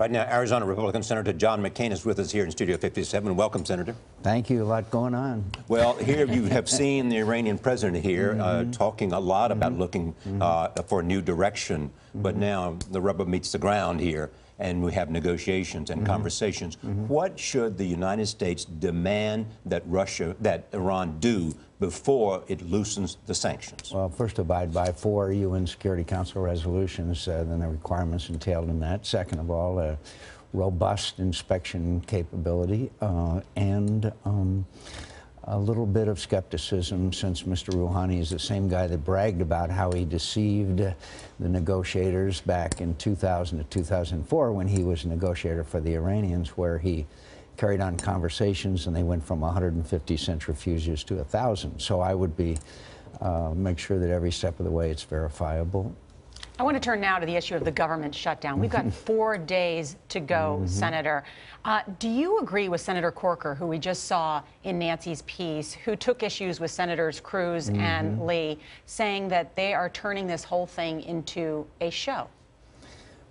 Right now, Arizona Republican Senator John McCain is with us here in Studio 57. Welcome, Senator. Thank you. A lot going on. Well, here you have seen the Iranian president here talking a lot about looking for a new direction. But now the rubber meets the ground here, and we have negotiations and conversations. What should the United States demand that Iran do before it loosens the sanctions? Well, first, abide by 4 UN Security Council resolutions, then the requirements entailed in that. Second of all, a robust inspection capability and a little bit of skepticism, since Mr. Rouhani is the same guy that bragged about how he deceived the negotiators back in 2000 to 2004 when he was a negotiator for the Iranians, where he carried on conversations and they went from 150 centrifuges to 1,000. So I would make sure that every step of the way it's verifiable. I want to turn now to the issue of the government shutdown. We've got 4 days to go, Senator. Do you agree with Senator Corker, who we just saw in Nancy's piece, who took issues with Senators Cruz and Lee, saying that they are turning this whole thing into a show?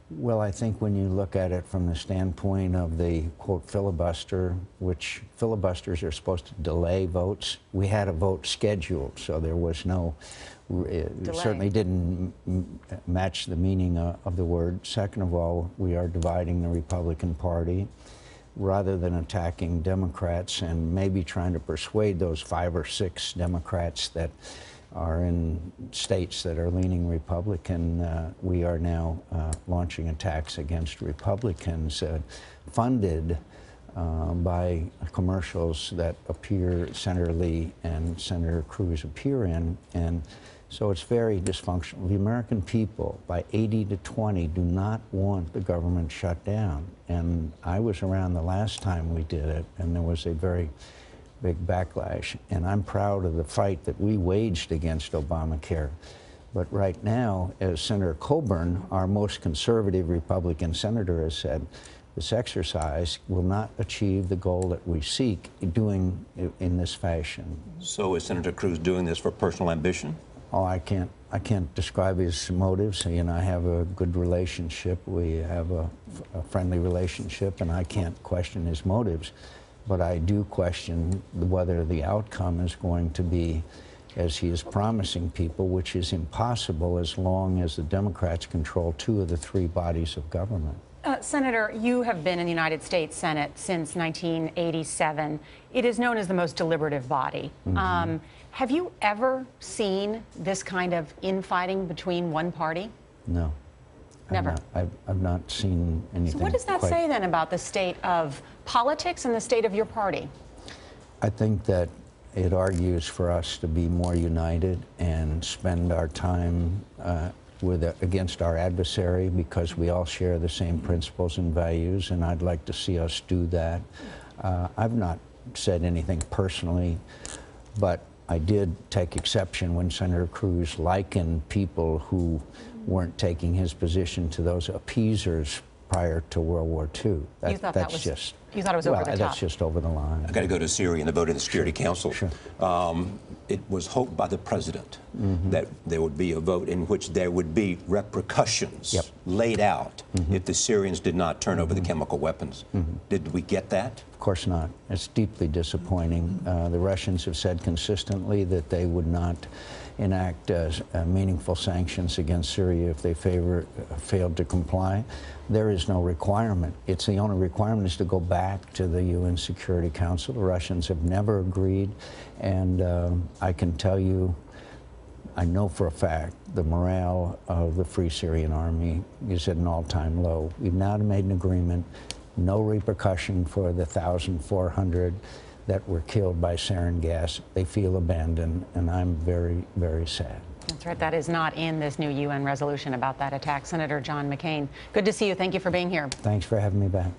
Well, I think when you look at it from the standpoint of the, quote, filibuster, which filibusters are supposed to delay votes, we had a vote scheduled, so there was no, it certainly didn't match the meaning of the word. Second of all, we are dividing the Republican Party. Rather than attacking Democrats and maybe trying to persuade those 5 or 6 Democrats that are in states that are leaning Republican, we are now launching attacks against Republicans funded by commercials that Senator Lee and Senator Cruz appear in. And so it's very dysfunctional. The American people, by 80 to 20, do not want the government shut down. And I was around the last time we did it, and there was a very big backlash. And I'm proud of the fight that we waged against Obamacare. But right now, as Senator Coburn, our most conservative Republican senator, has said, this exercise will not achieve the goal that we seek doing in this fashion. So is Senator Cruz doing this for personal ambition? Oh, I can't describe his motives. He and I have a good relationship. We have a friendly relationship, and I can't question his motives. But I do question whether the outcome is going to be as he is promising people, which is impossible as long as the Democrats control 2 of the 3 bodies of government. Senator, you have been in the United States Senate since 1987. It is known as the most deliberative body. Have you ever seen this kind of infighting between one party? No. Never? I've not seen anything. So what does that say then about the state of politics and the state of your party? I think that it argues for us to be more united and spend our time against our adversary, because we all share the same principles and values, and I'd like to see us do that. I've not said anything personally, but I did take exception when Senator Cruz likened people who weren't taking his position to those appeasers prior to World War II. You thought it was over the top? That's just over the line. I got to go to Syria and the vote in the Security Council. Sure. It was hoped by the president that there would be a vote in which there would be repercussions laid out if the Syrians did not turn over the chemical weapons. Did we get that? Of course not. It's deeply disappointing. The Russians have said consistently that they would not enact meaningful sanctions against Syria if they failed to comply. There is no requirement. It's the only requirement is to go back to the UN Security Council. The Russians have never agreed, and I can tell you, I know for a fact the morale of the Free Syrian Army is at an all-time low. We've now made an agreement, no repercussion for the 1,400 that were killed by sarin gas. They feel abandoned, and I'm very, very sad. That's right. That is not in this new UN resolution about that attack. Senator John McCain, good to see you. Thank you for being here. Thanks for having me back.